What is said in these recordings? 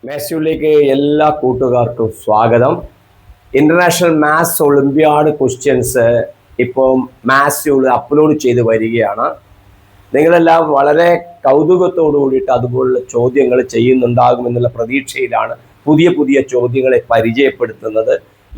മാത്സിലേക്ക് എല്ലാ കൂട്ടുകാർക്കും സ്വാഗതം. ഇന്റർനാഷണൽ മാത്സ് ഒളിമ്പ്യാഡ് ക്വസ്റ്റ്യൻസ് ഇപ്പോൾ മാത്സിൽ അപ്ലോഡ് ചെയ്ത് വരികയാണ്. നിങ്ങളെല്ലാം വളരെ കൗതുകത്തോടു കൂടിയിട്ട് അതുപോലുള്ള ചോദ്യങ്ങൾ ചെയ്യുന്നുണ്ടാകുമെന്നുള്ള പ്രതീക്ഷയിലാണ് പുതിയ പുതിയ ചോദ്യങ്ങളെ പരിചയപ്പെടുത്തുന്നത്.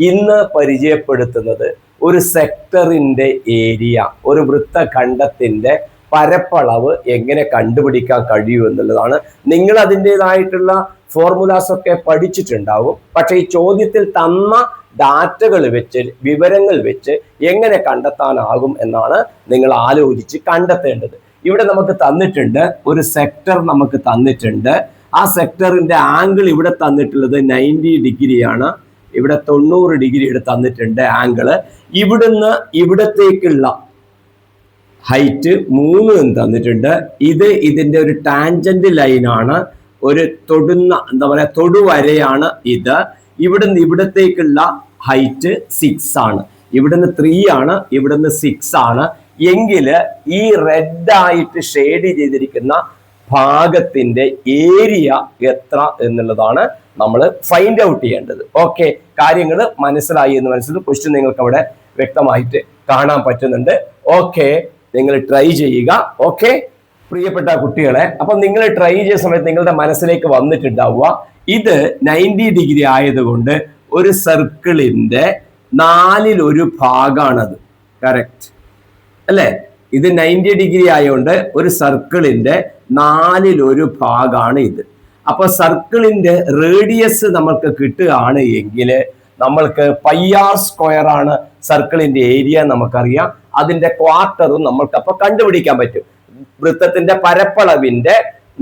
ഇന്ന് പരിചയപ്പെടുത്തുന്നത് ഒരു സെക്ടറിൻ്റെ ഏരിയ, ഒരു വൃത്തഖണ്ഡത്തിൻ്റെ പരപ്പളവ് എങ്ങനെ കണ്ടുപിടിക്കാൻ കഴിയൂ എന്നുള്ളതാണ്. നിങ്ങൾ അതിൻ്റെതായിട്ടുള്ള ഫോർമുലാസ് ഒക്കെ പഠിച്ചിട്ടുണ്ടാവും. പക്ഷേ ഈ ചോദ്യത്തിൽ തന്ന ഡാറ്റകൾ വെച്ച്, വിവരങ്ങൾ വെച്ച് എങ്ങനെ കണ്ടെത്താനാകും എന്നാണ് നിങ്ങൾ ആലോചിച്ച് കണ്ടെത്തേണ്ടത്. ഇവിടെ നമുക്ക് തന്നിട്ടുണ്ട്, ഒരു സെക്ടർ നമുക്ക് തന്നിട്ടുണ്ട്. ആ സെക്ടറിന്റെ ആംഗിൾ ഇവിടെ തന്നിട്ടുള്ളത് 90 ഡിഗ്രിയാണ്. ഇവിടെ 90 ഡിഗ്രി ഇവിടെ തന്നിട്ടുണ്ട് ആംഗിള്. ഇവിടുന്ന് ഇവിടത്തേക്കുള്ള ഹൈറ്റ് 3 എന്ന് തന്നിട്ടുണ്ട്. ഇതിന്റെ ഒരു ടാൻജന്റ് ലൈനാണ്, ഒരു തൊടുന്ന എന്താ പറയുക തൊടുവരയാണ് ഇത്. ഇവിടുന്ന് ഇവിടത്തേക്കുള്ള ഹൈറ്റ് 6 ആണ്. ഇവിടുന്ന് 3 ആണ്, ഇവിടുന്ന് 6 ആണ്. എങ്കിൽ ഈ റെഡ് ആയിട്ട് ഷെയ്ഡ് ചെയ്തിരിക്കുന്ന ഭാഗത്തിന്റെ ഏരിയ എത്ര എന്നുള്ളതാണ് നമ്മൾ ഫൈൻഡ് ഔട്ട് ചെയ്യേണ്ടത്. ഓക്കെ, കാര്യങ്ങൾ മനസ്സിലായി എന്ന് മനസ്സിലായി. ക്വസ്റ്റ്യൻ നിങ്ങൾക്ക് അവിടെ വ്യക്തമായിട്ട് കാണാൻ പറ്റുന്നുണ്ട്. ഓക്കെ, നിങ്ങൾ ട്രൈ ചെയ്യുക. ഓക്കെ പ്രിയപ്പെട്ട കുട്ടികളെ, അപ്പൊ നിങ്ങൾ ട്രൈ ചെയ്യുന്ന സമയത്ത് നിങ്ങളുടെ മനസ്സിലേക്ക് വന്നിട്ടുണ്ടാവുക, ഇത് 90 ഡിഗ്രി ആയതുകൊണ്ട് ഒരു സർക്കിളിന്റെ 4/1 ഭാഗമാണത്. കറക്റ്റ് അല്ലേ? ഇത് 90 ഡിഗ്രി ആയതുകൊണ്ട് ഒരു സർക്കിളിന്റെ 4/1 ഭാഗമാണ് ഇത്. അപ്പൊ സർക്കിളിന്റെ റേഡിയസ് നമ്മൾക്ക് കിട്ടുകയാണ് എങ്കിൽ നമ്മൾക്ക് πr² ആണ് സർക്കിളിന്റെ ഏരിയ നമുക്കറിയാം. അതിന്റെ ക്വാർട്ടറും നമ്മൾക്ക് അപ്പൊ കണ്ടുപിടിക്കാൻ പറ്റും. വൃത്തത്തിന്റെ പരപ്പളവിന്റെ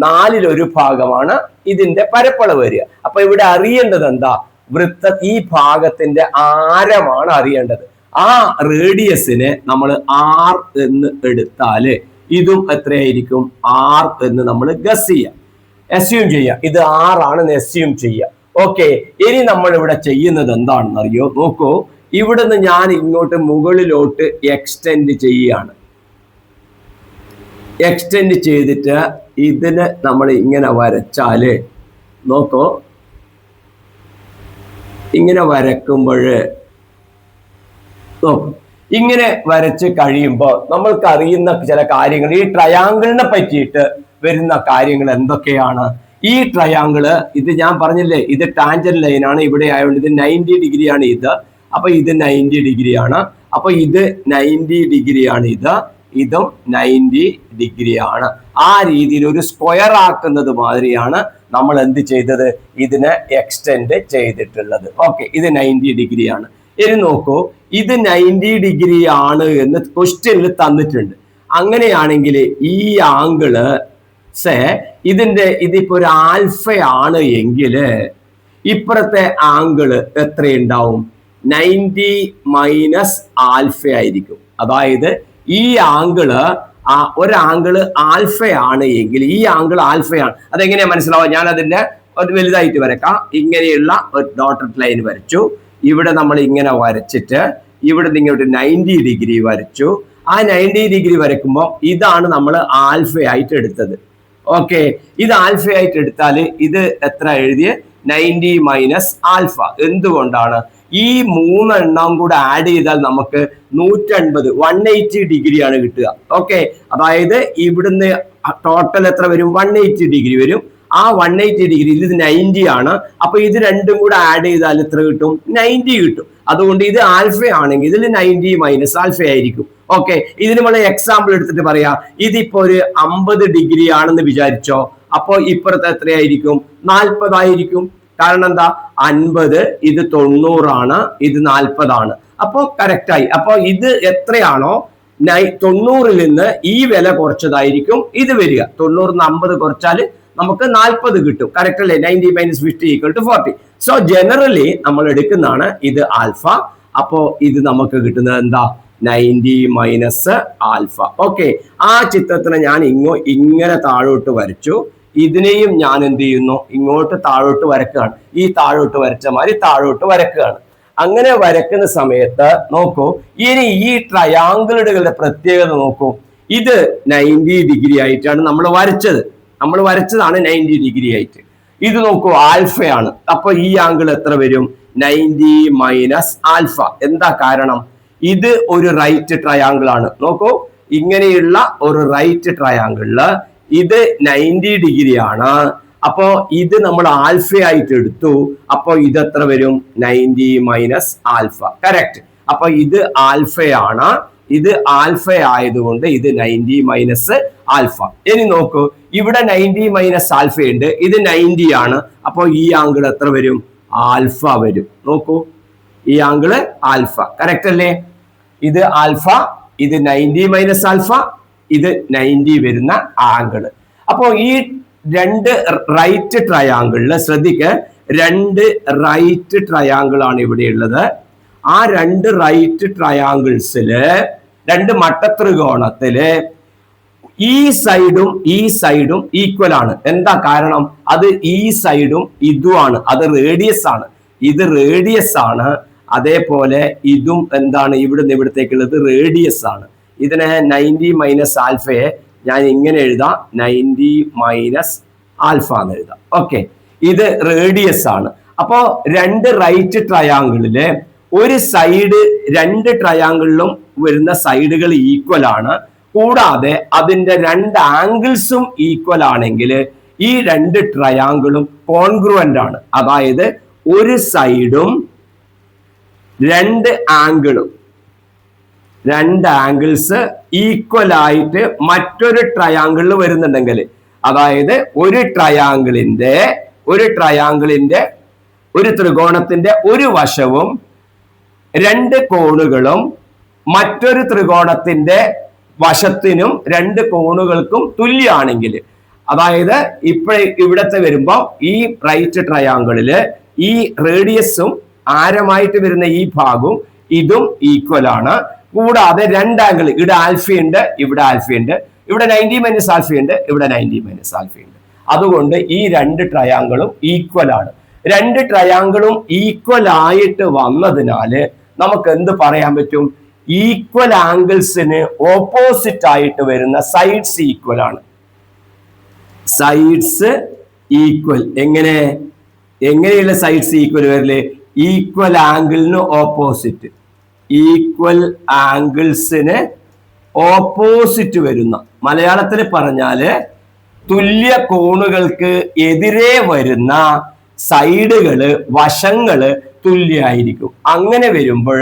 4/1 ഭാഗമാണ് ഇതിന്റെ പരപ്പളവ് വരിക. അപ്പൊ ഇവിടെ അറിയേണ്ടത് എന്താ? ഈ ഭാഗത്തിന്റെ ആരമാണ് അറിയേണ്ടത്. ആ റേഡിയസിനെ നമ്മൾ r എന്ന് എടുത്താല് ഇതും എത്രയായിരിക്കും? r എന്ന് നമ്മൾ ഗസ് ചെയ്യാം, അസ്യൂം ചെയ്യാം. ഇത് r ആണെന്ന് അസ്യൂം ചെയ്യാം. ഓക്കെ, ഇനി നമ്മൾ ഇവിടെ ചെയ്യുന്നത് എന്താണെന്ന് അറിയോ? നോക്കൂ, ഇവിടുന്ന് ഞാൻ ഇങ്ങോട്ട് മുകളിലോട്ട് എക്സ്റ്റെൻഡ് ചെയ്യുകയാണ്. എക്സ്റ്റെൻഡ് ചെയ്തിട്ട് ഇതിന് നമ്മൾ ഇങ്ങനെ വരച്ചാല് നോക്കൂ, ഇങ്ങനെ വരക്കുമ്പോൾ നോക്കൂ, ഇങ്ങനെ വരച്ച് കഴിയുമ്പോൾ നമ്മൾക്ക് അറിയുന്ന ചില കാര്യങ്ങൾ, ഈ ട്രയാങ്കിളിനെ പറ്റിയിട്ട് വരുന്ന കാര്യങ്ങൾ എന്തൊക്കെയാണ്? ഈ ട്രയാങ്കിള്, ഇത് ഞാൻ പറഞ്ഞില്ലേ, ഇത് ടാൻജന്റ് ലൈനാണ്. ഇവിടെ ആയതുകൊണ്ട് ഇത് 90 ഡിഗ്രിയാണ് ഇത്. അപ്പൊ ഇത് 90 ഡിഗ്രിയാണ്. അപ്പൊ ഇത് 90 ഡിഗ്രിയാണ് ഇത്. ഇതും 90 ഡിഗ്രിയാണ്. ആ രീതിയിൽ ഒരു സ്ക്വയർ ആക്കുന്നത് മാതിരിയാണ് നമ്മൾ എന്ത് ചെയ്തത്? ഇതിനെ എക്സ്റ്റെൻഡ് ചെയ്തിട്ടുള്ളത്. ഓക്കെ, ഇത് 90 ഡിഗ്രിയാണ്. ഇനി നോക്കൂ, ഇത് 90 ഡിഗ്രി ആണ് എന്ന് ക്വസ്റ്റ്യനിൽ തന്നിട്ടുണ്ട്. അങ്ങനെയാണെങ്കിൽ ഈ ആംഗിള് ഇതിപ്പോ ഒരു ആൽഫയാണ് എങ്കിൽ ഇപ്പുറത്തെ ആംഗിള് എത്രയുണ്ടാവും? 90 മൈനസ് ആൽഫ ആയിരിക്കും. അതായത് ഈ ആംഗിള് ഒരാംഗിള് ആൽഫയാണ് എങ്കിൽ ഈ ആംഗിൾ ആൽഫയാണ്. അതെങ്ങനെയാ മനസ്സിലാവുക? ഞാൻ അതിന്റെ ഒരു വലുതായിട്ട് വരക്കാം. ഇങ്ങനെയുള്ള ഒരു ഡോട്ടഡ് ലൈൻ വരച്ചു. ഇവിടെ നമ്മൾ ഇങ്ങനെ വരച്ചിട്ട് ഇവിടെ ഇങ്ങോട്ട് 90 ഡിഗ്രി വരച്ചു. ആ 90 ഡിഗ്രി വരയ്ക്കുമ്പോൾ ഇതാണ് നമ്മൾ ആൽഫയായിട്ട് എടുത്തത്. ഓക്കെ, ഇത് ആൽഫയായിട്ട് എടുത്താൽ ഇത് എത്ര എഴുതിയ? 90 മൈനസ് ആൽഫ. എന്തുകൊണ്ടാണ്? ഈ 3 എണ്ണം കൂടെ ആഡ് ചെയ്താൽ നമുക്ക് 180 ഡിഗ്രിയാണ് കിട്ടുക. ഓക്കെ, അതായത് ഇവിടുന്ന് ടോട്ടൽ എത്ര വരും? 180 ഡിഗ്രി വരും. ആ 180 ഡിഗ്രി ഇത് 90 ആണ്. അപ്പൊ ഇത് രണ്ടും കൂടെ ആഡ് ചെയ്താൽ എത്ര കിട്ടും? 90 കിട്ടും. അതുകൊണ്ട് ഇത് ആൽഫ ആണെങ്കിൽ ഇതിൽ 90 മൈനസ് ആൽഫ ആയിരിക്കും. ഓക്കെ, ഇതിന് നമ്മൾ എക്സാമ്പിൾ എടുത്തിട്ട് പറയാം. ഇതിപ്പോ ഒരു 50 ഡിഗ്രി ആണെന്ന് വിചാരിച്ചോ. അപ്പോ ഇപ്പുറത്തെ എത്രയായിരിക്കും? 40 ആയിരിക്കും. കാരണം എന്താ? 50, ഇത് 90 ആണ്, ഇത് 40 ആണ്. അപ്പോ കറക്റ്റായി. അപ്പൊ ഇത് എത്രയാണോ 90-ൽ നിന്ന് ഈ വില കുറച്ചതായിരിക്കും ഇത് വരിക. 90-ന്ന് 50 കുറച്ചാൽ നമുക്ക് 40 കിട്ടും. കറക്റ്റ് അല്ലേ? 90 minus 50 equal to 40. So generally നമ്മൾ എടുക്കുന്നതാണ് ഇത് ആൽഫ. അപ്പോ ഇത് നമുക്ക് കിട്ടുന്നത് എന്താ? 90 മൈനസ് ആൽഫ. ഓക്കെ, ആ ചിത്രത്തിനെ ഞാൻ ഇങ്ങനെ താഴോട്ട് വരച്ചു. ഇതിനെയും ഞാൻ എന്ത് ചെയ്യുന്നു? ഇങ്ങോട്ട് താഴോട്ട് വരക്കുകയാണ്. ഈ താഴോട്ട് വരച്ച മാതിരി താഴോട്ട് വരക്കുകയാണ്. അങ്ങനെ വരക്കുന്ന സമയത്ത് നോക്കൂ, ഇനി ഈ ട്രയാങ്കിളുകളുടെ പ്രത്യേകത നോക്കൂ. ഇത് 90 ഡിഗ്രി ആയിട്ടാണ് നമ്മൾ വരച്ചത്. നമ്മൾ വരച്ചതാണ് 90 ഡിഗ്രി ആയിട്ട്. ഇത് നോക്കൂ ആൽഫയാണ്. അപ്പൊ ഈ ആംഗിൾ എത്ര വരും? 90 മൈനസ് ആൽഫ. എന്താ കാരണം? ഇത് ഒരു റൈറ്റ് ട്രയാങ്കിൾ ആണ്. നോക്കൂ, ഇങ്ങനെയുള്ള ഒരു റൈറ്റ് ട്രയാങ്കിളില് ഇത് 90 ഡിഗ്രി ആണ്. അപ്പോ ഇത് നമ്മൾ ആൽഫ ആയിട്ട് എടുത്തു. അപ്പൊ ഇത് എത്ര വരും? 90 മൈനസ് ആൽഫ. കറക്റ്റ്. അപ്പൊ ഇത് ആൽഫയാണ്. ഇത് ആൽഫ ആയതുകൊണ്ട് ഇത് 90 മൈനസ് ആൽഫ. ഇനി നോക്കൂ, ഇവിടെ 90 മൈനസ് ആൽഫ ഉണ്ട്, ഇത് 90 ആണ്. അപ്പൊ ഈ ആംഗിൾ എത്ര വരും? ആൽഫ വരും. നോക്കൂ, ഈ ആംഗിള് ആൽഫ. കറക്റ്റ് അല്ലേ? ഇത് ആൽഫ, ഇത് 90 മൈനസ് ആൽഫ, ഇത് 90 വരുന്ന ആംഗിള്. അപ്പോ ഈ രണ്ട് റൈറ്റ് ട്രയാങ്കിളില് ശ്രദ്ധിക്കുക, രണ്ട് റൈറ്റ് ട്രയാങ്കിൾ ആണ് ഇവിടെ ഉള്ളത്. ആ രണ്ട് റൈറ്റ് ട്രയാങ്കിൾസില്, രണ്ട് മട്ടത്രികോണത്തില് ഈ സൈഡും ഈക്വൽ ആണ്. എന്താ കാരണം? അത് ഈ സൈഡും ഇതുമാണ്, അത് റേഡിയസ് ആണ്. ഇത് റേഡിയസ് ആണ്. അതേപോലെ ഇതും എന്താണ്? ഇവിടുന്ന് ഇവിടത്തേക്കുള്ളത് റേഡിയസ് ആണ്. ഇതിനെ 90 മൈനസ് ആൽഫയെ ഞാൻ ഇങ്ങനെ എഴുതാം, 90 മൈനസ് ആൽഫ എന്ന് എഴുതാം. ഓക്കെ, ഇത് റേഡിയസ് ആണ്. അപ്പോ രണ്ട് റൈറ്റ് ട്രയാങ്കിളില് ഒരു സൈഡ്, രണ്ട് ട്രയാങ്കിളിലും വരുന്ന സൈഡുകൾ ഈക്വൽ ആണ്. കൂടാതെ അതിന്റെ രണ്ട് ആംഗിൾസും ഈക്വൽ ആണെങ്കിൽ ഈ രണ്ട് ട്രയാങ്കിളും കോൺഗ്രുവന്റ് ആണ്. അതായത് ഒരു സൈഡും രണ്ട് ആംഗിൾസ് ഈക്വൽ ആയിട്ട് മറ്റൊരു ട്രയാങ്കിളിൽ വരുന്നുണ്ടെങ്കിൽ, അതായത് ഒരു ത്രികോണത്തിന്റെ ഒരു വശവും രണ്ട് കോണുകളും മറ്റൊരു ത്രികോണത്തിന്റെ വശത്തിനും രണ്ട് കോണുകൾക്കും തുല്യമാണെങ്കിൽ, അതായത് ഇവിടത്തെ വരുമ്പോ ഈ റൈറ്റ് ട്രയാങ്കിളില് ഈ റേഡിയസും ആരമായിട്ട് വരുന്ന ഈ ഭാഗവും ഇതും ഈക്വൽ ആണ്. കൂടാതെ രണ്ട് ആംഗിൾ, ഇവിടെ ആൽഫയുണ്ട്, ഇവിടെ ആൽഫയുണ്ട്, ഇവിടെ 90 മൈനസ് ആൽഫയുണ്ട്, ഇവിടെ 90 മൈനസ് ആൽഫയുണ്ട്. അതുകൊണ്ട് ഈ രണ്ട് ട്രയാങ്കിളും ഈക്വൽ ആണ്. രണ്ട് ട്രയാങ്കിളും ഈക്വൽ ആയിട്ട് വന്നതിനാല് നമുക്ക് എന്ത് പറയാൻ പറ്റും? ഈക്വൽ ആംഗിൾസിന് ഓപ്പോസിറ്റ് ആയിട്ട് വരുന്ന സൈഡ്സ് ഈക്വൽ ആണ്. Sides equal. എങ്ങനെയുള്ള സൈഡ്സ് ഈക്വൽ വരല്? ഈക്വൽ ആംഗിളിന് ഓപ്പോസിറ്റ്, ഈക്വൽ ആംഗിൾസിന് ഓപ്പോസിറ്റ് വരുന്ന, മലയാളത്തിൽ പറഞ്ഞാല് തുല്യ കോണുകൾക്ക് എതിരെ വരുന്ന സൈഡുകള്, വശങ്ങള് തുല്യമായിരിക്കും. അങ്ങനെ വരുമ്പോൾ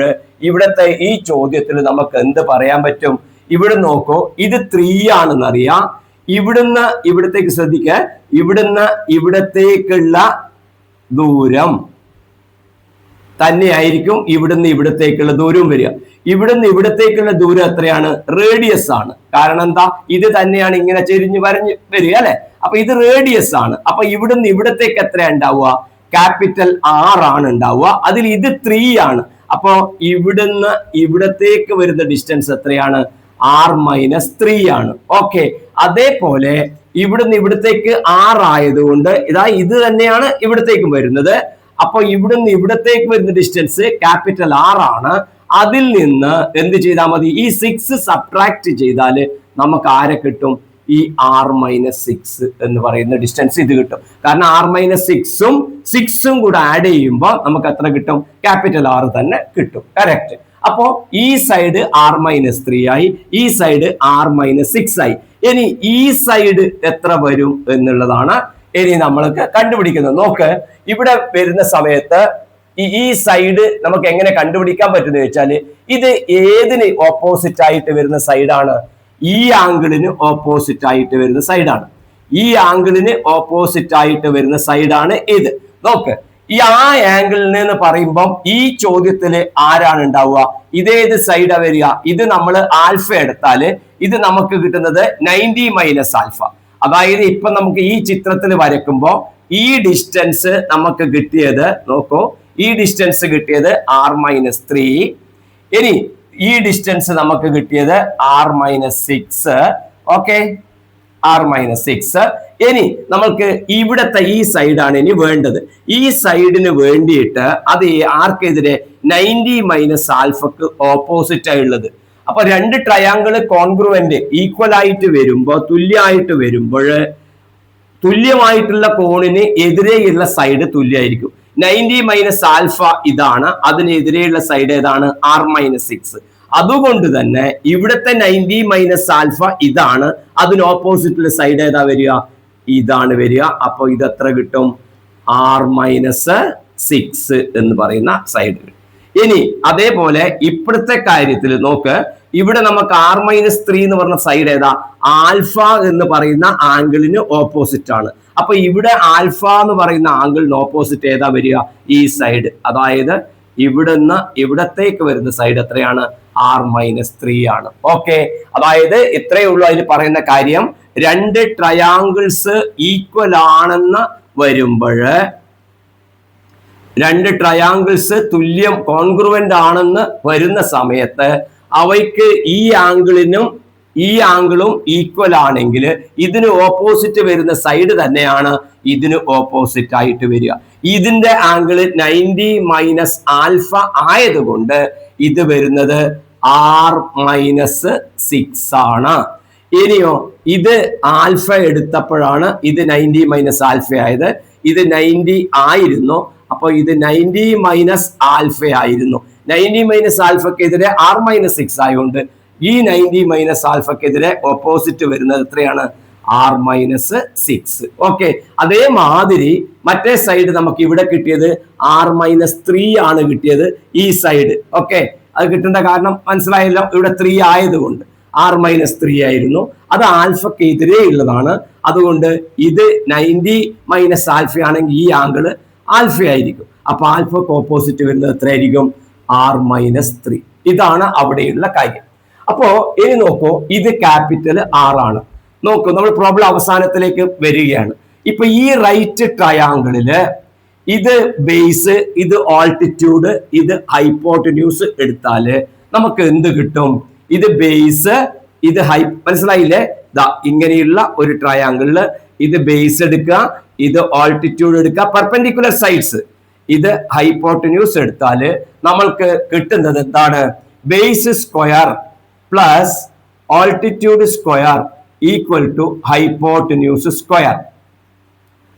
ഇവിടത്തെ ഈ ചോദ്യത്തിൽ നമുക്ക് എന്ത് പറയാൻ പറ്റും? ഇവിടെ നോക്കൂ, ഇത് 3 ആണെന്നറിയാം. ഇവിടുന്ന് ഇവിടത്തേക്ക് ശ്രദ്ധിക്കുക, ഇവിടുന്ന് ഇവിടത്തേക്കുള്ള ദൂരം തന്നെയായിരിക്കും ഇവിടുന്ന് ഇവിടത്തേക്കുള്ള ദൂരവും വരിക. ഇവിടുന്ന് ഇവിടത്തേക്കുള്ള ദൂരം എത്രയാണ്? റേഡിയസ് ആണ്. കാരണം എന്താ? ഇത് തന്നെയാണ് ഇങ്ങനെ ചെരിഞ്ഞ് വരഞ്ഞ് വരിക അല്ലെ? അപ്പൊ ഇത് റേഡിയസ് ആണ്. അപ്പൊ ഇവിടുന്ന് ഇവിടത്തേക്ക് എത്രയാ ഉണ്ടാവുക? ക്യാപിറ്റൽ R ആണ് ഉണ്ടാവുക. അതിൽ ഇത് 3 ആണ്. അപ്പോ ഇവിടുന്ന് ഇവിടത്തേക്ക് വരുന്ന ഡിസ്റ്റൻസ് എത്രയാണ്? R-3 ആണ്. ഓക്കെ, അതേപോലെ ഇവിടുന്ന് ഇവിടത്തേക്ക് R ആയതുകൊണ്ട് ഇത് തന്നെയാണ് ഇവിടത്തേക്കും വരുന്നത്. അപ്പൊ ഇവിടുന്ന് ഇവിടത്തേക്ക് വരുന്ന ഡിസ്റ്റൻസ് ക്യാപിറ്റൽ R ആണ്. അതിൽ നിന്ന് എന്ത് ചെയ്താൽ മതി? ഈ 6 സബ്ട്രാക്ട് ചെയ്താൽ നമുക്ക് ആരെ കിട്ടും? ഈ R-6 എന്ന് പറയുന്ന ഡിസ്റ്റൻസ് ഇത് കിട്ടും. കാരണം R-6ഉം കൂടെ ആഡ് ചെയ്യുമ്പോൾ നമുക്ക് എത്ര കിട്ടും? ക്യാപിറ്റൽ R തന്നെ കിട്ടും. കറക്റ്റ്. അപ്പോ ഈ സൈഡ് R-3 ആയി, ഈ സൈഡ് R-6 ആയി. ഇനി ഈ സൈഡ് എത്ര വരും എന്നുള്ളതാണ് ഇനി നമ്മൾക്ക് കണ്ടുപിടിക്കുന്നത്. നോക്ക്, ഇവിടെ വരുന്ന സമയത്ത് ഈ സൈഡ് നമുക്ക് എങ്ങനെ കണ്ടുപിടിക്കാൻ പറ്റുന്ന വെച്ചാല്, ഇത് ഏതിന് ഓപ്പോസിറ്റ് ആയിട്ട് വരുന്ന സൈഡാണ്? ഈ ആംഗിളിന് ഓപ്പോസിറ്റ് ആയിട്ട് വരുന്ന സൈഡാണ്. ഈ ആംഗിളിന് ഓപ്പോസിറ്റ് ആയിട്ട് വരുന്ന സൈഡാണ് ഇത്. നോക്ക്, ഈ ആ ആംഗിളിന് എന്ന് പറയുമ്പം ഈ ചോദ്യത്തില് ആരാണ് ഉണ്ടാവുക? ഇതേത് സൈഡാ വരിക? ഇത് നമ്മൾ ആൽഫ എടുത്താല് ഇത് നമുക്ക് കിട്ടുന്നത് 90 മൈനസ് ആൽഫ. അതായത് ഇപ്പൊ നമുക്ക് ഈ ചിത്രത്തിൽ വരയ്ക്കുമ്പോ ഈ ഡിസ്റ്റൻസ് നമുക്ക് കിട്ടിയത്, നോക്കൂ, ഈ ഡിസ്റ്റൻസ് കിട്ടിയത് R-3. ഇനി ഈ ഡിസ്റ്റൻസ് നമുക്ക് കിട്ടിയത് R-6. Okay, R-6. ഇനി നമ്മൾക്ക് ഇവിടത്തെ ഈ സൈഡാണ് ഇനി വേണ്ടത്. ഈ സൈഡിന് വേണ്ടിയിട്ട് അത് ആർക്കെതിരെ? 90 മൈനസ് ആൽഫക്ക് ഓപ്പോസിറ്റ് ആയുള്ളത്. അപ്പൊ രണ്ട് ട്രയാങ്കിള് കോൺഗ്രുവന്റ് ഈക്വൽ ആയിട്ട് വരുമ്പോ, തുല്യമായിട്ട് വരുമ്പോൾ തുല്യമായിട്ടുള്ള കോണിന് എതിരെയുള്ള സൈഡ് തുല്യമായിരിക്കും. 90 മൈനസ് ആൽഫ ഇതാണ്, അതിനെതിരെയുള്ള സൈഡ് ഏതാണ്? R-6. അതുകൊണ്ട് തന്നെ ഇവിടുത്തെ 90 മൈനസ് ആൽഫ ഇതാണ്, അതിന് ഓപ്പോസിറ്റുള്ള സൈഡ് ഏതാ വരിക? ഇതാണ് വരിക. അപ്പൊ ഇത് എത്ര കിട്ടും? R-6 എന്ന് പറയുന്ന സൈഡ്. ഇനി അതേപോലെ ഇപ്പോഴത്തെ കാര്യത്തിൽ നോക്ക്, ഇവിടെ നമുക്ക് R-3 എന്ന് പറഞ്ഞ സൈഡ് ഏതാ? ആൽഫ എന്ന് പറയുന്ന ആംഗിളിന് ഓപ്പോസിറ്റ് ആണ്. അപ്പൊ ഇവിടെ ആൽഫ എന്ന് പറയുന്ന ആംഗിളിന് ഓപ്പോസിറ്റ് ഏതാ വരിക? ഈ സൈഡ്. അതായത് ഇവിടുന്ന് ഇവിടത്തേക്ക് വരുന്ന സൈഡ് എത്രയാണ്? R-3 ആണ്. ഓക്കെ, അതായത് ഇത്രയേ ഉള്ളൂ അതിൽ പറയുന്ന കാര്യം. രണ്ട് ട്രയാങ്കിൾസ് ഈക്വൽ ആണെന്ന് വരുമ്പോൾ, രണ്ട് ട്രയാങ്കിൾസ് തുല്യം കോൺഗ്രുവന്റ് ആണെന്ന് വരുന്ന സമയത്ത് അവയ്ക്ക് ഈ ആംഗിളിനും ഈ ആംഗിളും ഈക്വൽ ആണെങ്കിൽ ഇതിന് ഓപ്പോസിറ്റ് വരുന്ന സൈഡ് തന്നെയാണ് ഇതിന് ഓപ്പോസിറ്റ് ആയിട്ട് വരിക. ഇതിന്റെ ആംഗിൾ 90 മൈനസ് ആൽഫ ആയതുകൊണ്ട് ഇത് വരുന്നത് R-6 ആണ്. ഇനിയോ ഇത് ആൽഫ എടുത്തപ്പോഴാണ് ഇത് 90 മൈനസ് ആൽഫ ആയത്. ഇത് 90 ആയിരുന്നു, അപ്പൊ ഇത് 90 മൈനസ് ആൽഫ ആയിരുന്നു. 90 മൈനസ് ആൽഫക്കെതിരെ R-6 ആയതുകൊണ്ട് ഈ 90 മൈനസ് ആൽഫക്കെതിരെ ഓപ്പോസിറ്റ് വരുന്നത് എത്രയാണ്? R-6. ഓക്കെ, അതേമാതിരി മറ്റേ സൈഡ് നമുക്ക് ഇവിടെ കിട്ടിയത് R-3 ആണ് കിട്ടിയത്, ഈ സൈഡ്. ഓക്കെ, അത് കിട്ടേണ്ട കാരണം മനസ്സിലായല്ലോ, ഇവിടെ 3 ആയതുകൊണ്ട്. R-3 ആയിരുന്നു, അത് ആൽഫക്ക് എതിരെ ഉള്ളതാണ്. അതുകൊണ്ട് ഇത് 90 മൈനസ് ആൽഫ ആണെങ്കിൽ ഈ ആംഗിള് ആൽഫ ആയിരിക്കും. അപ്പൊ ആൽഫക്ക് ഓപ്പോസിറ്റ് വരുന്നത് എത്രയായിരിക്കും? R-3. ഇതാണ് അവിടെയുള്ള കാര്യം. അപ്പോ ഇനി നോക്കൂ, ഇത് ക്യാപിറ്റൽ R ആണ്. നോക്കൂ, നമ്മൾ പ്രോബ്ലം അവസാനത്തിലേക്ക് വരികയാണ്. ഇപ്പൊ ഈ റൈറ്റ് ട്രയാങ്കിളില് ഇത് ബേസ്, ഇത് ആൾട്ടിറ്റ്യൂഡ്, ഇത് ഹൈപ്പോട്ടന്യൂസ് എടുത്താല് നമുക്ക് എന്ത് കിട്ടും? ഇത് ബേസ്, ഇത് മനസ്സിലായില്ലേ? ദാ ഇങ്ങനെയുള്ള ഒരു ട്രയാങ്കിളില് ഇത് ബേസ് എടുക്കുക, ഇത് ആൾട്ടിറ്റ്യൂഡ് എടുക്കുക, പെർപെൻഡിക്കുലർ സൈഡ്സ്, ഇത് ഹൈപ്പോട്ടന്യൂസ് എടുത്താല് നമ്മൾക്ക് കിട്ടുന്നത് എന്താണ്? Base square plus altitude square equal to hypotenuse square.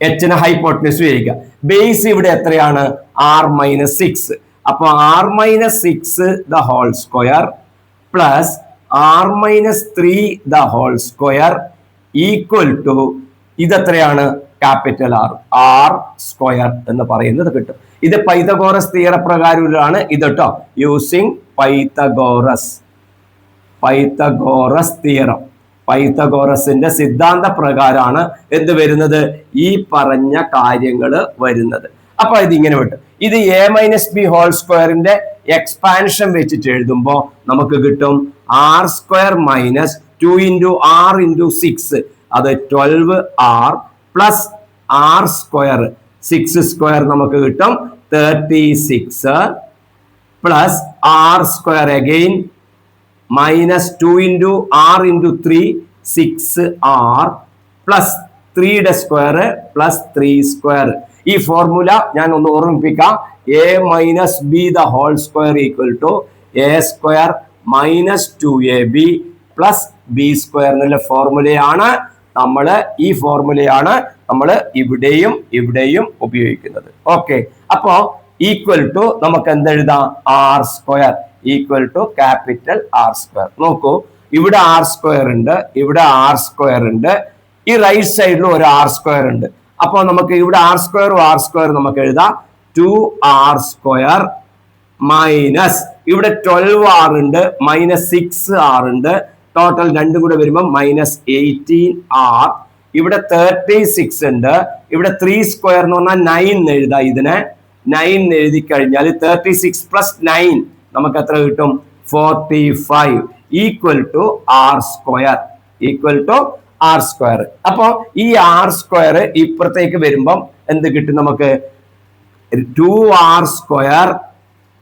എച്ചിന് ഹൈപ്പോട്ടന്യൂസ് വിചാരിക്കുക. ബേസ് ഇവിടെ എത്രയാണ്? R-6. അപ്പൊ R-6 the whole square plus R-3 the whole square equal to ഇതെത്രയാണ്? ക്യാപിറ്റൽ R സ്ക്വയർ എന്ന് പറയുന്നത് കിട്ടും. ഇത് പൈതഗോറസ് തിയറം പ്രകാരമാണ് ഇത് കേട്ടോ, യൂസിങ് പൈതഗോറസ് തിയറം. പൈതഗോറസിന്റെ സിദ്ധാന്ത പ്രകാരമാണ് എന്ത് വരുന്നത്? ഈ പറഞ്ഞ കാര്യങ്ങൾ വരുന്നത്. അപ്പൊ ഇത് ഇങ്ങനെ വിട്ടു. ഇത് A-B ഹോൾ സ്ക്വയറിന്റെ എക്സ്പാൻഷൻ വെച്ചിട്ട് എഴുതുമ്പോൾ നമുക്ക് കിട്ടും R² minus 2 into R into 6, അത് 12R പ്ലസ് R² 6² നമുക്ക് കിട്ടും 36 plus R² again minus 2 into R into 3 6R plus 3 square plus 3². ഈ ഫോർമുല ഞാൻ ഒന്ന് ഓർമ്മിപ്പിക്കാം. A-B the whole square equal to A² minus 2AB plus B² എന്നുള്ള ഫോർമുലയാണ് ഈ ഫോർമുലയാണ് നമ്മൾ ഇവിടെയും ഉപയോഗിക്കുന്നത്. ഓക്കെ, അപ്പോ ഈക്വൽ ടു നമുക്ക് എന്തെഴുതാം? R² equal to capital R². നോക്കൂ, ഇവിടെ R² ഉണ്ട്, ഇവിടെ R² ഉണ്ട്, ഈ റൈറ്റ് സൈഡിലും ഒരു R² ഉണ്ട്. അപ്പൊ നമുക്ക് ഇവിടെ R² നമുക്ക് എഴുതാം 2R² മൈനസ് ഇവിടെ 12R ഉണ്ട്, മൈനസ് 6R ഉണ്ട്, ടോട്ടൽ രണ്ടും കൂടെ വരുമ്പോൾ മൈനസ് 18R. ഇവിടെ 36 ഉണ്ട്, ഇവിടെ 3² എന്ന് പറഞ്ഞാൽ 9 എഴുതാം. ഇതിനെ 9 എഴുതി കഴിഞ്ഞാൽ 36 പ്ലസ് 9 നമുക്ക് എത്ര കിട്ടും? 45 ഈക്വൽ ടു R². അപ്പൊ ഈ R² ഇപ്പുറത്തേക്ക് വരുമ്പം എന്ത് കിട്ടും നമുക്ക്? 2R²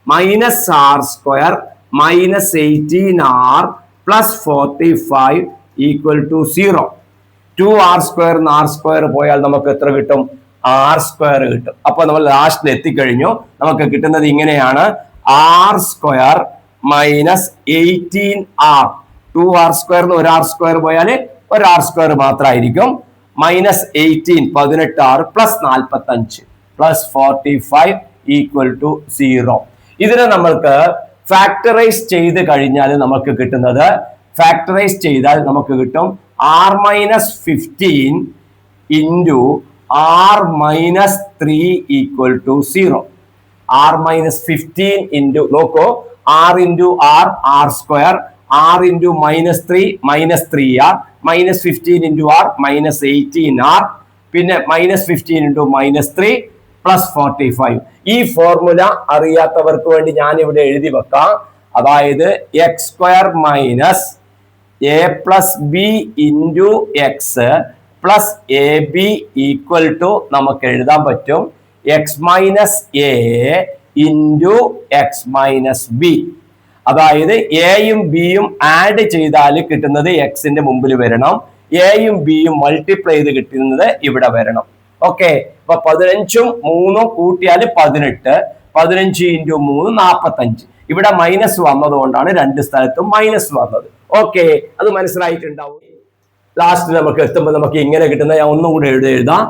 minus R² minus 18R plus 45 equal to 0. 2R² R² പോയാൽ നമുക്ക് എത്ര കിട്ടും? R² കിട്ടും. അപ്പൊ നമ്മൾ ലാസ്റ്റിൽ എത്തിക്കഴിഞ്ഞു. നമുക്ക് കിട്ടുന്നത് ഇങ്ങനെയാണ്: R² മൈനസ് 18R. 2R² ഒരു R² പോയാൽ ഒരു R² മാത്രമായിരിക്കും. Minus 18 18 plus 45 plus 45 equal to 0. ഇതിനെ നമ്മൾക്ക് ഫാക്ടറൈസ് ചെയ്ത് കഴിഞ്ഞാൽ നമുക്ക് കിട്ടുന്നത്, ഫാക്ടറൈസ് ചെയ്താൽ നമുക്ക് കിട്ടും r minus 15 into r minus 3 equal to 0. r minus 15 into നോക്കൂ, r into r r square, r into minus 3 minus 3r, minus 15 into r minus 18r, പിന്നെ മൈനസ് 15 ഇൻറ്റു മൈനസ് 3 പ്ലസ് 45. ഈ ഫോർമുല അറിയാത്തവർക്ക് വേണ്ടി ഞാൻ ഇവിടെ എഴുതി വെക്കാം. അതായത് X square minus A plus B into X plus A B equal to നമുക്ക് എഴുതാൻ പറ്റും X minus A into X minus B. അതായത് എയും ബിയും ആഡ് ചെയ്താൽ കിട്ടുന്നത് എക്സിന്റെ മുമ്പിൽ വരണം, എയും ബിയും മൾട്ടിപ്ലൈ ചെയ്ത് കിട്ടുന്നത് ഇവിടെ വരണം. ഓക്കെ, അപ്പൊ 15ഉം 3ഉം കൂട്ടിയാൽ 18, 15 ഇൻറ്റു 3 45. ഇവിടെ മൈനസ് വന്നതുകൊണ്ടാണ് രണ്ട് സ്ഥലത്തും മൈനസ് വന്നത്. ഓക്കെ, അത് മനസ്സിലായിട്ടുണ്ടാവും. ലാസ്റ്റ് നമുക്ക് എത്തുമ്പോൾ നമുക്ക് ഇങ്ങനെ കിട്ടുന്ന, ഞാൻ ഒന്നും കൂടെ എഴുതാം,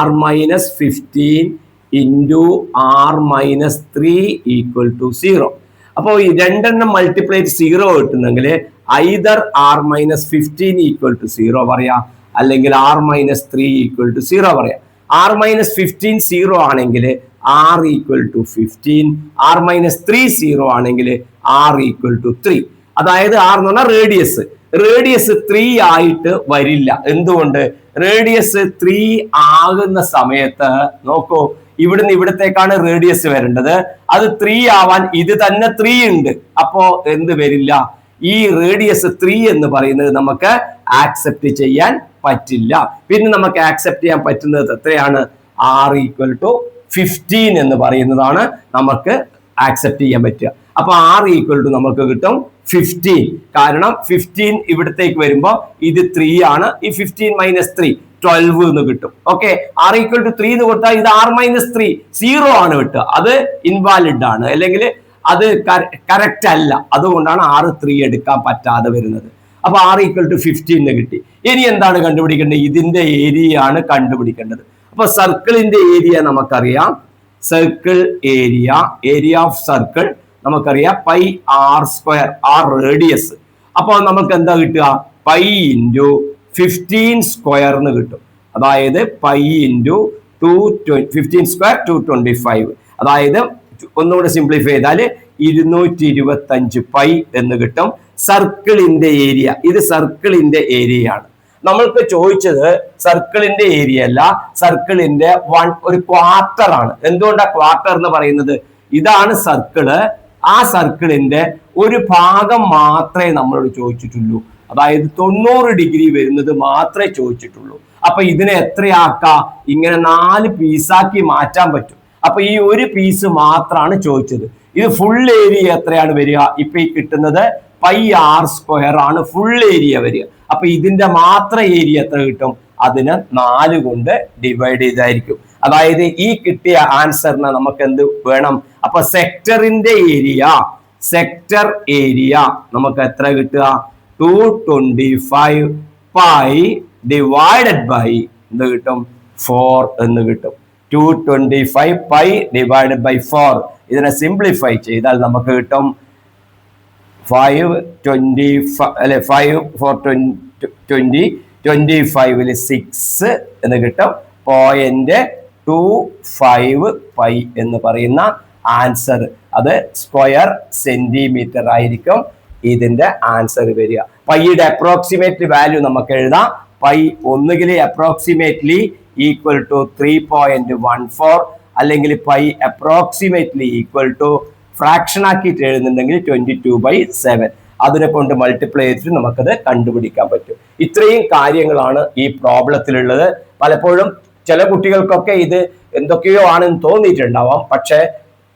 r minus 15 into r minus 3 equal to 0. അപ്പോൾ ഈ രണ്ടെണ്ണം മൾട്ടിപ്ലൈ 0 കിട്ടുന്നെങ്കിൽ either r minus 15 equal to 0 പറയാം, അല്ലെങ്കിൽ r മൈനസ് 3 ഈക്വൽ ടു 0 പറയാം. r മൈനസ് 15 0 ആണെങ്കിൽ r equal to 15, r minus 3 0 ആണെങ്കിൽ r ഈക്വൽ ടു 3. അതായത് r എന്ന് പറഞ്ഞാൽ റേഡിയസ്, റേഡിയസ് 3 ആയിട്ട് വരില്ല. എന്തുകൊണ്ട്? റേഡിയസ് 3 ആകുന്ന സമയത്ത് നോക്കൂ, ഇവിടുന്ന് ഇവിടത്തേക്കാണ് റേഡിയസ് വരേണ്ടത്, അത് 3 ആവാൻ ഇത് തന്നെ 3 ഉണ്ട്. അപ്പോ എന്ത് വരില്ല? ഈ റേഡിയസ് 3 എന്ന് പറയുന്നത് നമുക്ക് ആക്സെപ്റ്റ് ചെയ്യാൻ പറ്റില്ല. പിന്നെ നമുക്ക് ആക്സെപ്റ്റ് ചെയ്യാൻ പറ്റുന്നത് എത്രയാണ്? r ഈക്വൽ ടു 15 എന്ന് പറയുന്നതാണ് നമുക്ക് ആക്സെപ്റ്റ് ചെയ്യാൻ പറ്റുക. അപ്പൊ r ഈക്വൽ ടു നമുക്ക് കിട്ടും 15. കാരണം 15 ഇവിടത്തേക്ക് വരുമ്പോൾ ഇത് 3 ആണ്, ഈ 15 മൈനസ് 3 12 എന്ന് കിട്ടും. ഓക്കെ, r ഈക്വൽ ടു 3 എന്ന് കൊടുത്താൽ ഇത് r മൈനസ് 3 0 ആണ് കിട്ടുക, അത് ഇൻവാലിഡ് ആണ്, അല്ലെങ്കിൽ അത് കറക്റ്റ് അല്ല. അതുകൊണ്ടാണ് r 3 എടുക്കാൻ പറ്റാതെ വരുന്നത്. അപ്പൊ r ഈക്വൽ ടു 15 കിട്ടി. ഇനി എന്താണ് കണ്ടുപിടിക്കേണ്ടത്? ഇതിന്റെ ഏരിയ ആണ് കണ്ടുപിടിക്കേണ്ടത്. അപ്പൊ സർക്കിളിന്റെ ഏരിയ നമുക്കറിയാം, circle area, area of circle നമുക്കറിയാം pi r square, r radius. അപ്പോൾ നമുക്ക് എന്താ കിട്ടുക? പൈ ഇൻറ്റു 15 സ്ക്വയർ എന്ന് കിട്ടും. അതായത് പൈ ഇൻറ്റു 15 സ്ക്വയർ 225. അതായത് ഒന്നുകൂടെ സിംപ്ലിഫൈ ചെയ്താൽ 225 പൈ എന്ന് കിട്ടും. സർക്കിളിന്റെ ഏരിയ, ഇത് സർക്കിളിന്റെ ഏരിയ ആണ്. നമ്മൾക്ക് ചോദിച്ചത് സർക്കിളിന്റെ ഏരിയ അല്ല, സർക്കിളിന്റെ ഒരു ക്വാർട്ടർ ആണ്. എന്തുകൊണ്ടാണ് ക്വാർട്ടർ എന്ന് പറയുന്നത്? ഇതാണ് സർക്കിള്, ആ സർക്കിളിന്റെ ഒരു ഭാഗം മാത്രമേ നമ്മളോട് ചോദിച്ചിട്ടുള്ളൂ. അതായത് 90 ഡിഗ്രി വരുന്നത് മാത്രമേ ചോദിച്ചിട്ടുള്ളൂ. അപ്പൊ ഇതിനെ എത്രയാക്കാം? ഇങ്ങനെ 4 പീസാക്കി മാറ്റാൻ പറ്റും. അപ്പൊ ഈ ഒരു പീസ് മാത്രമാണ് ചോദിച്ചത്. ഇത് ഫുൾ ഏരിയ എത്രയാണ് വരിക? ഇപ്പൊ ഈ കിട്ടുന്നത് പൈ r സ്ക്വയർ ആണ് ഫുൾ ഏരിയ വരിക. അപ്പൊ ഇതിന്റെ മാത്രം ഏരിയ എത്ര കിട്ടും? അതിന് 4 കൊണ്ട് ഡിവൈഡ് ചെയ്തായിരിക്കും. അതായത് ഈ കിട്ടിയ ആൻസറിന് നമുക്ക് എന്ത് വേണം? അപ്പൊ സെക്ടറിന്റെ ഏരിയ, സെക്ടർ ഏരിയ നമുക്ക് എത്ര കിട്ടുക? 225 പൈ ഡിവൈഡഡ് ബൈ എന്ത് കിട്ടും? 4 എന്ന് കിട്ടും. 225 പൈ ഡിവൈഡഡ് ബൈ 4. ഇതിനെ സിംപ്ലിഫൈ ചെയ്താൽ നമുക്ക് കിട്ടും 525 അല്ലെ, 5 4 20 25 6 എന്ന് കിട്ടും. 0.25 പൈ എന്ന് പറയുന്ന ആൻസർ, അത് സ്ക്വയർ സെന്റിമീറ്റർ ആയിരിക്കും ഇതിന്റെ ആൻസർ വരിക. പൈയുടെ അപ്രോക്സിമേറ്റ് വാല്യൂ നമുക്ക് എഴുതാം. പൈ ഒന്നുകിൽ അപ്രോക്സിമേറ്റ്ലി ഈക്വൽ ടു 3.14, അല്ലെങ്കിൽ pi approximately equal to fraction ആക്കിയിട്ട് എഴുതുന്നുണ്ടെങ്കിൽ 22/7. അതിനെ കൊണ്ട് മൾട്ടിപ്ലൈ ചെയ്തിട്ട് നമുക്കത് കണ്ടുപിടിക്കാൻ പറ്റും. ഇത്രയും കാര്യങ്ങളാണ് ഈ പ്രോബ്ലത്തിലുള്ളത്. പലപ്പോഴും ചില കുട്ടികൾക്കൊക്കെ ഇത് എന്തൊക്കെയോ ആണെന്ന് തോന്നിയിട്ടുണ്ടാവാം, പക്ഷെ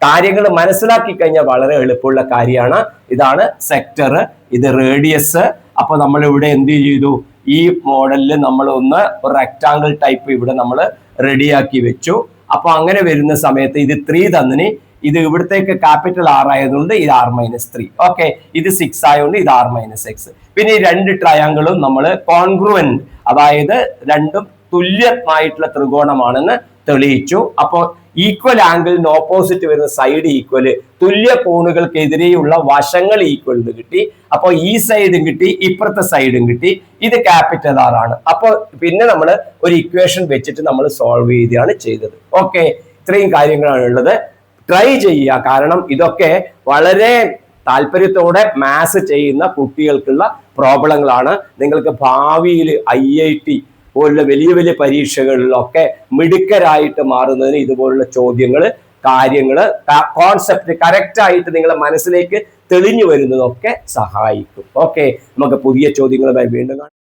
കാര്യങ്ങൾ മനസ്സിലാക്കി കഴിഞ്ഞാൽ വളരെ എളുപ്പമുള്ള കാര്യമാണ്. ഇതാണ് സെക്ടർ, ഇത് റേഡിയസ്. അപ്പൊ നമ്മൾ ഇവിടെ എന്ത് ചെയ്തു? ഈ മോഡലിൽ നമ്മൾ ഒന്ന് റെക്ടാങ്കിൾ ടൈപ്പ് ഇവിടെ നമ്മൾ റെഡിയാക്കി വെച്ചു. അപ്പൊ അങ്ങനെ വരുന്ന സമയത്ത് ഇത് 3 തന്നിന്, ഇത് ഇവിടത്തേക്ക് ക്യാപിറ്റൽ r ആയതുകൊണ്ട് ഇത് r-3. ഓക്കെ, ഇത് 6 ആയതുകൊണ്ട് ഇത് r-x. പിന്നെ ഈ 2 ട്രയാങ്കിളും നമ്മൾ കോൺഗ്രുവന്റ്, അതായത് രണ്ടും തുല്യമായിട്ടുള്ള ത്രികോണമാണെന്ന് തെളിയിച്ചു. അപ്പോൾ ഈക്വൽ ആംഗിളിന് ഓപ്പോസിറ്റ് വരുന്ന സൈഡ് ഈക്വല്, തുല്യ കോണുകൾക്കെതിരെയുള്ള വശങ്ങൾ ഈക്വൽ എന്ന് കിട്ടി. അപ്പോൾ ഈ സൈഡും കിട്ടി, ഇപ്പുറത്തെ സൈഡും കിട്ടി. ഇത് ക്യാപിറ്റൽ ആർ ആണ്. അപ്പോൾ പിന്നെ നമ്മൾ ഒരു ഇക്വേഷൻ വെച്ചിട്ട് നമ്മൾ സോൾവ് ചെയ്യുകയാണ് ചെയ്തത്. ഓക്കെ, ഇത്രയും കാര്യങ്ങളാണ് ഉള്ളത്. ട്രൈ ചെയ്യുക, കാരണം ഇതൊക്കെ വളരെ താല്പര്യത്തോടെ മാത്സ് ചെയ്യുന്ന കുട്ടികൾക്കുള്ള പ്രോബ്ലങ്ങളാണ്. നിങ്ങൾക്ക് ഭാവിയിൽ IIT പോലുള്ള വലിയ വലിയ പരീക്ഷകളിലൊക്കെ മിടുക്കരായിട്ട് മാറുന്നതിന് ഇതുപോലുള്ള ചോദ്യങ്ങൾ, കാര്യങ്ങൾ, കോൺസെപ്റ്റ് കറക്റ്റ് ആയിട്ട് നിങ്ങളുടെ മനസ്സിലേക്ക് തെളിഞ്ഞു വരുന്നതൊക്കെ സഹായിക്കും. ഓക്കെ, നമുക്ക് പുതിയ ചോദ്യങ്ങളുമായി വീണ്ടും കാണാം.